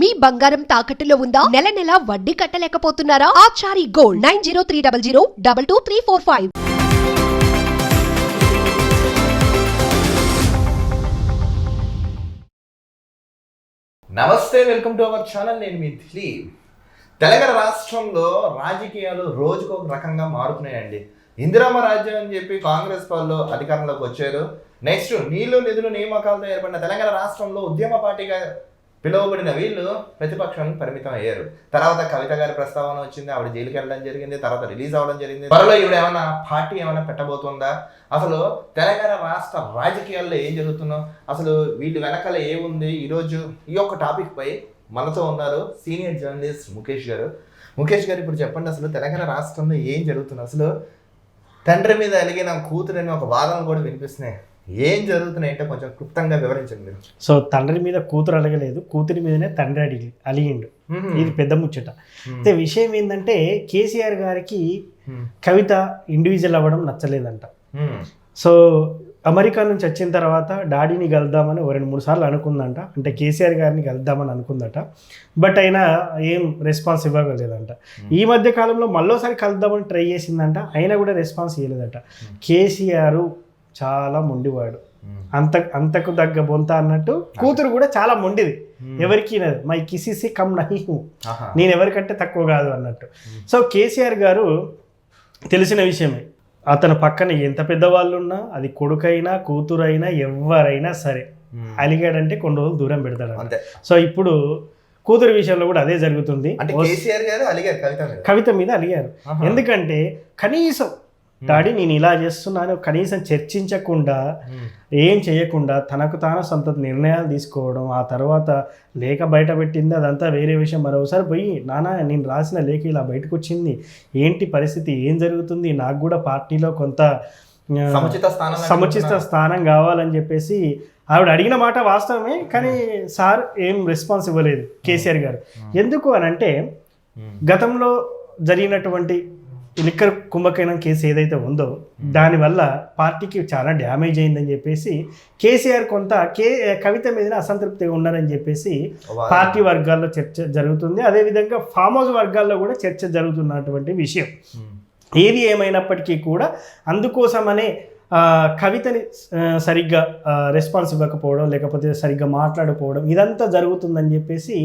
మీ బంగారం తాకట్టులో ఉందా? నెల నెల వడ్డీ కట్టలేకపోతున్నారా? ఆచారి గోల్డ్ 9030022345. నమస్తే, వెల్కమ్ టు అవర్ ఛానల్. నేను మీ దిలీప్. తెలంగాణ రాష్ట్రంలో రాజకీయాలు రోజుకు ఒక రకంగా మారుతున్నాయండి. ఇందిరమ్మ రాజ్యం అని చెప్పి కాంగ్రెస్ వాళ్ళు అధికారంలోకి వచ్చారు. నెక్స్ట్ నీళ్లు నిధులు నియామకాలతో ఏర్పడిన తెలంగాణ రాష్ట్రంలో ఉద్యమ పార్టీగా పిలువబడిన వీళ్ళు ప్రతిపక్షానికి పరిమితం అయ్యారు. తర్వాత కవిత గారి ప్రస్తావన వచ్చింది, ఆవిడ జైలుకి వెళ్ళడం జరిగింది, తర్వాత రిలీజ్ అవ్వడం జరిగింది. త్వరలో ఈవిడ ఏమైనా పార్టీ ఏమైనా పెట్టబోతుందా? అసలు తెలంగాణ రాష్ట్ర రాజకీయాల్లో ఏం జరుగుతుందో, అసలు వీళ్ళు వెనకాల ఏముంది? ఈరోజు ఈ యొక్క టాపిక్ పై మనతో ఉన్నారు సీనియర్ జర్నలిస్ట్ ముఖేష్ గారు. ముఖేష్ గారు, ఇప్పుడు చెప్పండి, అసలు తెలంగాణ రాష్ట్రంలో ఏం జరుగుతుంది? అసలు తండ్రి మీద అలిగిన కూతురని ఒక వాదన కూడా వినిపిస్తున్నాయి. ఏం జరుగుతున్నాయి అంటే కొంచెం క్లుప్తంగా వివరించండి మీరు. సో తండ్రి మీద కూతురు అడగలేదు, కూతురి మీదనే తండ్రి అలిగిండు. ఇది పెద్ద ముచ్చట. అయితే విషయం ఏంటంటే, కేసీఆర్ గారికి కవిత ఇండివిజువల్ అవ్వడం నచ్చలేదంట. సో అమెరికా నుంచి వచ్చిన తర్వాత డాడీని కలుద్దామని 2-3 సార్లు అనుకుందంట. అంటే కేసీఆర్ గారిని కలుద్దామని అనుకుందట. బట్ అయినా ఏం రెస్పాన్స్ ఇవ్వలేదంట. ఈ మధ్య కాలంలో మళ్ళోసారి కలుద్దామని ట్రై చేసిందంట, అయినా కూడా రెస్పాన్స్ ఇవ్వలేదట. కేసీఆర్ చాలా మొండివాడు, అంతకు దగ్గ బొంత అన్నట్టు. కూతురు కూడా చాలా మొండిది, ఎవరికి మై కిసిసి కమ్ నహి, నేను ఎవరికంటే తక్కువ కాదు అన్నట్టు. సో కేసీఆర్ గారు తెలిసిన విషయమే, అతని పక్కన ఎంత పెద్దవాళ్ళు ఉన్నా, అది కొడుకైనా కూతురైనా ఎవరైనా సరే, అలిగాడంటే కొన్ని రోజులు దూరం పెడతాడు. సో ఇప్పుడు కూతురు విషయంలో కూడా అదే జరుగుతుంది. కవిత మీద అలిగారు. ఎందుకంటే కనీసం డాడీ నేను ఇలా చేస్తున్నాను కనీసం చర్చించకుండా, ఏం చేయకుండా తనకు తాను సొంత నిర్ణయాలు తీసుకోవడం, ఆ తర్వాత లేఖ బయట పెట్టింది అదంతా వేరే విషయం. మరోసారి పోయి, నాన్న నేను రాసిన లేఖ ఇలా బయటకు వచ్చింది, ఏంటి పరిస్థితి, ఏం జరుగుతుంది, నాకు కూడా పార్టీలో కొంత సముచిత స్థానం కావాలని చెప్పేసి ఆవిడ అడిగిన మాట వాస్తవమే. కానీ సార్ ఏం రెస్పాన్స్ ఇవ్వలేదు కేసీఆర్ గారు. ఎందుకు అని అంటే, గతంలో జరిగినటువంటి లిక్కర్ కుంభకోణం కేసు ఏదైతే ఉందో దానివల్ల పార్టీకి చాలా డ్యామేజ్ అయిందని చెప్పేసి కేసీఆర్ కొంత కవిత మీద అసంతృప్తిగా ఉన్నారని చెప్పేసి పార్టీ వర్గాల్లో చర్చ జరుగుతుంది. అదేవిధంగా ఫామ్ హౌస్ వర్గాల్లో కూడా చర్చ జరుగుతున్నటువంటి విషయం. ఏది ఏమైనప్పటికీ కూడా అందుకోసమనే కవితని సరిగ్గా రెస్పాన్స్ ఇవ్వకపోవడం, లేకపోతే సరిగ్గా మాట్లాడకపోవడం, ఇదంతా జరుగుతుందని చెప్పేసి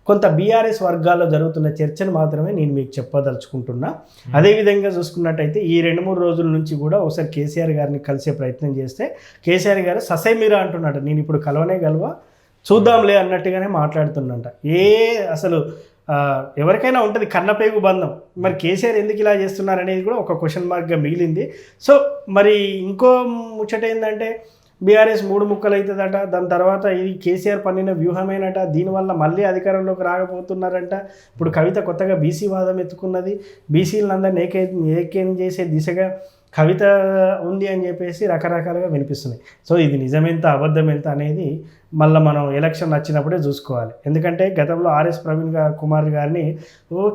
కొంత బీఆర్ఎస్ వర్గాల్లో జరుగుతున్న చర్చను మాత్రమే నేను మీకు చెప్పదలుచుకుంటున్నా. అదేవిధంగా చూసుకున్నట్టయితే ఈ 2-3 రోజుల నుంచి కూడా ఒకసారి కేసీఆర్ గారిని కలిసే ప్రయత్నం చేస్తే కేసీఆర్ గారు ససైమిరా అంటున్నాడు, నేను ఇప్పుడు కలవా చూద్దాంలే అన్నట్టుగానే మాట్లాడుతున్నట. అసలు ఎవరికైనా ఉంటుంది కన్నపేగు బంధం. మరి కేసీఆర్ ఎందుకు ఇలా చేస్తున్నారు అనేది కూడా ఒక క్వశ్చన్ మార్క్గా మిగిలింది. సో మరి ఇంకో ముచ్చట ఏంటంటే, బీఆర్ఎస్ 3 ముక్కలు అవుతుందట, దాని తర్వాత ఇది కేసీఆర్ పన్నిన వ్యూహమేనట, దీనివల్ల మళ్ళీ అధికారంలోకి రాకపోతున్నారంట. ఇప్పుడు కవిత కొత్తగా బీసీ వాదం ఎత్తుకున్నది, బీసీలందరినీ ఏకేం చేసే దిశగా కవిత ఉంది అని చెప్పేసి రకరకాలుగా వినిపిస్తున్నాయి. సో ఇది నిజమెంత అబద్ధం ఎంత అనేది మళ్ళీ మనం ఎలక్షన్ వచ్చినప్పుడే చూసుకోవాలి. ఎందుకంటే గతంలో ఆర్ఎస్ ప్రవీణ్ కుమార్ గారిని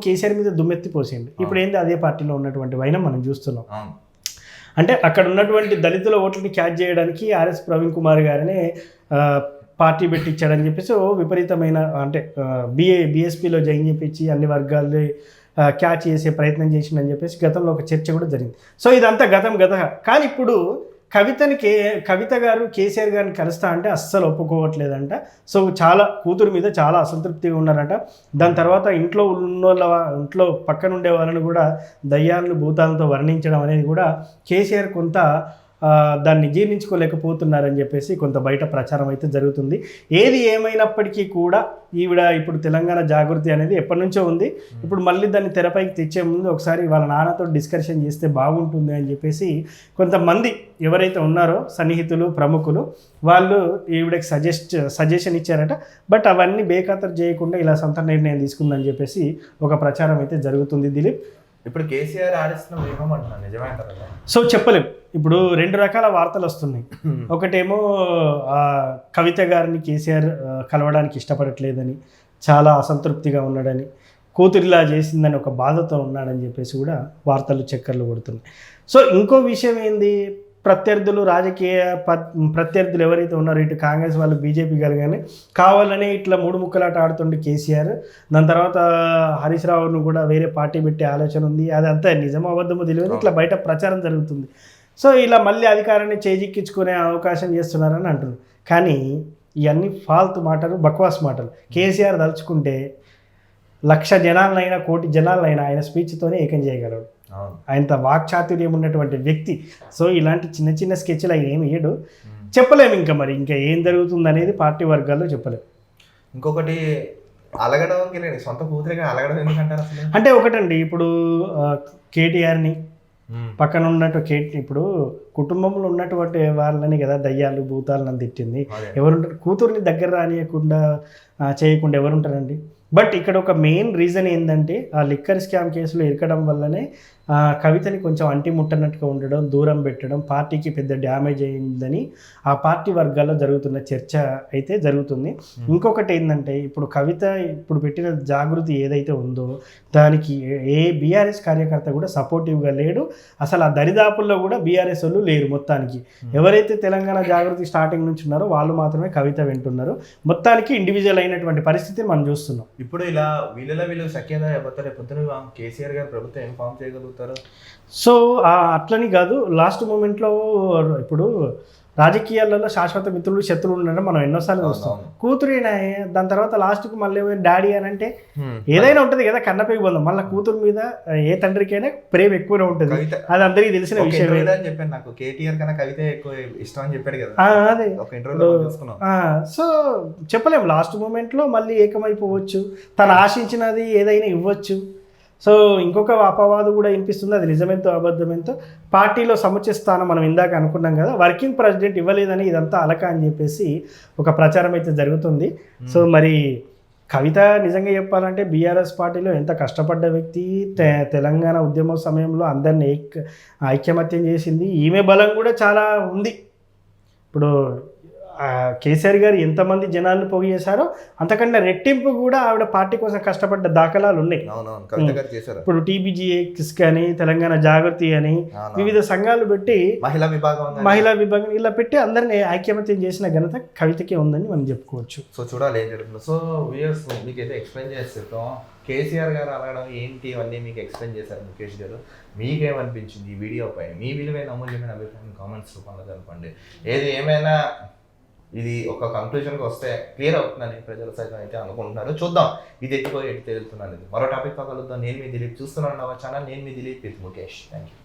కేసీఆర్ మీద దుమ్మెత్తిపోసింది. ఇప్పుడు ఏంది అదే పార్టీలో ఉన్నటువంటి వైనం మనం చూస్తున్నాం. అంటే అక్కడ ఉన్నటువంటి దళితుల ఓట్లని క్యాచ్ చేయడానికి ఆర్ఎస్ ప్రవీణ్ కుమార్ గారిని పార్టీ పెట్టించాడని చెప్పేసి విపరీతమైన, అంటే బీఎస్పీలో జాయిన్ చేయించి అన్ని వర్గాల్ని క్యాచ్ చేసే ప్రయత్నం చేసిందని చెప్పేసి గతంలో ఒక చర్చ కూడా జరిగింది. సో ఇదంతా గతం. కానీ ఇప్పుడు కవిత గారు కేసీఆర్ గారిని కలుస్తా అంటే అస్సలు ఒప్పుకోవట్లేదంట. సో కూతురు మీద చాలా అసంతృప్తిగా ఉన్నారంట. దాని తర్వాత ఇంట్లో పక్కన ఉండే వాళ్ళని కూడా దయ్యాలను భూతాలతో వర్ణించడం అనేది కూడా కేసీఆర్ కొంత దాన్ని జీర్ణించుకోలేకపోతున్నారని చెప్పేసి కొంత బయట ప్రచారం అయితే జరుగుతుంది. ఏది ఏమైనప్పటికీ కూడా ఈవిడ ఇప్పుడు తెలంగాణ జాగృతి అనేది ఎప్పటి నుంచో ఉంది. ఇప్పుడు మళ్ళీ దాన్ని తెరపైకి తెచ్చే ముందు ఒకసారి వాళ్ళ నాన్నతో డిస్కషన్ చేస్తే బాగుంటుంది అని చెప్పేసి కొంతమంది ఎవరైతే ఉన్నారో సన్నిహితులు, ప్రముఖులు, వాళ్ళు ఈవిడకి సజెషన్ ఇచ్చారట. బట్ అవన్నీ బేఖాతరు చేయకుండా ఇలా సొంత నిర్ణయం తీసుకుందని చెప్పేసి ఒక ప్రచారం అయితే జరుగుతుంది. దిలీప్, ఇప్పుడు కేసీఆర్ ఆడిస్తున్న వ్యూహం అంటున్నాను, నిజమే అంటారా? సో చెప్పలేం. ఇప్పుడు 2 రకాల వార్తలు వస్తున్నాయి. ఒకటేమో కవిత గారిని కేసీఆర్ కలవడానికి ఇష్టపడట్లేదని, చాలా అసంతృప్తిగా ఉన్నాడని, కూతురిలా చేసిందని ఒక బాధతో ఉన్నాడని చెప్పేసి కూడా వార్తలు చక్కర్లు కొడుతున్నాయి. సో ఇంకో విషయం ఏంది, ప్రత్యర్థులు ప్రత్యర్థులు ఎవరైతే ఉన్నారో ఇటు కాంగ్రెస్ వాళ్ళు బీజేపీ గారు కానీ కావాలని ఇట్లా మూడు ముక్కలాట ఆడుతుండే కేసీఆర్. దాని తర్వాత హరీష్ రావును కూడా వేరే పార్టీ పెట్టే ఆలోచన ఉంది. అది అంతా నిజమో అబద్ధమో తెలియదు, ఇట్లా బయట ప్రచారం జరుగుతుంది. సో ఇలా మళ్ళీ అధికారాన్ని చేజిక్కించుకునే అవకాశం చేస్తున్నారని అంటున్నారు. కానీ ఇవన్నీ ఫాల్తు మాటలు, బక్వాస్ మాటలు. కేసీఆర్ తలుచుకుంటే 1,00,000 జనాలనైనా 1,00,00,000 జనాలనైనా ఆయన స్పీచ్తోనే ఏకం చేయగలడు. ఆయనంత వాక్చాతుర్యం ఉన్నటువంటి వ్యక్తి. సో ఇలాంటి చిన్న చిన్న స్కెచ్లు ఆయన ఏమి వేయడు. చెప్పలేము ఇంకా ఏం జరుగుతుంది అనేది పార్టీ వర్గాల్లో చెప్పలేము. ఇంకొకటి అలగడం సొంత కూతురిగా అలగడం ఎందుకంటారు అసలు? అంటే ఒకటండి, ఇప్పుడు కేటీఆర్ని పక్కన ఉన్నట్టు ఇప్పుడు కుటుంబంలో ఉన్నటువంటి వాళ్ళని కదా దయ్యాలు భూతాలను తిట్టింది. ఎవరుంటారు? కూతుర్ని దగ్గర రానియకుండా చేయకుండా ఎవరుంటారండి? బట్ ఇక్కడ ఒక మెయిన్ రీజన్ ఏంటంటే ఆ లిక్కర్ స్కామ్ కేసులో ఇరకడం వల్లనే కవితని కొంచెం అంటిముట్టనట్టుగా ఉండడం, దూరం పెట్టడం, పార్టీకి పెద్ద డ్యామేజ్ అయిందని ఆ పార్టీ వర్గాల్లో జరుగుతున్న చర్చ అయితే జరుగుతుంది. ఇంకొకటి ఏంటంటే ఇప్పుడు కవిత ఇప్పుడు పెట్టిన జాగృతి ఏదైతే ఉందో దానికి ఏ బీఆర్ఎస్ కార్యకర్త కూడా సపోర్టివ్గా లేడు. అసలు ఆ దరిదాపుల్లో కూడా బీఆర్ఎస్ వాళ్ళు లేరు. మొత్తానికి ఎవరైతే తెలంగాణ జాగృతి స్టార్టింగ్ నుంచి ఉన్నారో వాళ్ళు మాత్రమే కవిత వింటున్నారు. మొత్తానికి ఇండివిజువల్ అయినటువంటి పరిస్థితిని మనం చూస్తున్నాం. ఇప్పుడు ఇలా వీళ్ళు సఖ్యత అయిపోతారు. పొద్దున కేసీఆర్ గారు ప్రభుత్వం ఏం ఫామ్ చేయగలుగుతారు? సో అట్లని కాదు, లాస్ట్ మూమెంట్లో ఇప్పుడు రాజకీయాలలో శాశ్వత మిత్రులు శత్రువులు ఉండడం మనం ఎన్నోసార్లు చూస్తాం. కూతురేనా, దాని తర్వాత లాస్ట్కి మళ్ళీ డాడీ అని అంటే ఏదైనా ఉంటుంది కదా కన్నపేకి బంధం. మళ్ళీ కూతురు మీద ఏ తండ్రికైనా ప్రేమ ఎక్కువనే ఉంటుంది. అది అందరికీ తెలిసిన విషయం. చెప్పాను నాకు కేటీఆర్ కన్నా కవిత ఎక్కువ ఇష్టం అని చెప్పాడు కదా. అదే సో చెప్పలేము, లాస్ట్ మూమెంట్లో మళ్ళీ ఏకమైపోవచ్చు, తను ఆశించినది ఏదైనా ఇవ్వచ్చు. సో ఇంకొక అపవాదు కూడా వినిపిస్తుంది, అది నిజమెంతో అబద్ధమెంతో. పార్టీలో సముచిత స్థానం మనం ఇందాక అనుకున్నాం కదా, వర్కింగ్ ప్రెసిడెంట్ ఇవ్వలేదని ఇదంతా అలక అని చెప్పేసి ఒక ప్రచారం అయితే జరుగుతుంది. సో మరి కవిత నిజంగా చెప్పాలంటే బీఆర్ఎస్ పార్టీలో ఎంత కష్టపడ్డ వ్యక్తి, తెలంగాణ ఉద్యమం సమయంలో అందరినీ ఐక్యమత్యం చేసింది. ఈమె బలం కూడా చాలా ఉంది. ఇప్పుడు కేసీఆర్ గారు ఎంతమంది జనాలను పోగు చేశారో అంతకన్నా రెట్టింపు కూడా ఆవిడ పార్టీ కోసం కష్టపడ్డ దాఖలాలు ఉన్నాయి. ఇప్పుడు టీబీజీఎక్స్ కానీ తెలంగాణ జాగృతి అని వివిధ సంఘాలు పెట్టి మహిళా విభాగం ఇలా పెట్టి అందరినీ ఐక్యమత్యం చేసిన ఘనత కవితకే ఉందని మనం చెప్పుకోవచ్చు. సో చూడాలి ఏం జరుగుతుంది. సో వ్యూయర్స్ మీకైతే ఎక్స్ప్లెయిన్ చేస్తాం, కేసీఆర్ గారు అడగడం ఏంటి ఇవన్నీ మీకు ఎక్స్ప్లెయిన్ చేశారు ముఖేష్ గారు. మీకేమనిపించింది ఈ వీడియోపై? మీ విలువైన అమూల్యమైన అభిప్రాయం కామెంట్స్ రూపంలో తెలపండి. ఏది ఏమైనా ఇది ఒక కంక్లూజన్కి వస్తే క్లియర్ అవుతుందని ప్రజలు సైతం అయితే అనుకుంటున్నారు. చూద్దాం ఇది ఎట్టిపోయి ఎట్టి తేలుతున్నాను. మరో టాపిక్ కలుద్దాం. నేను మీ దిలీప్, చూస్తున్నాను నా ఛానల్. నేను మీ Dilip with Mukesh. Thank you.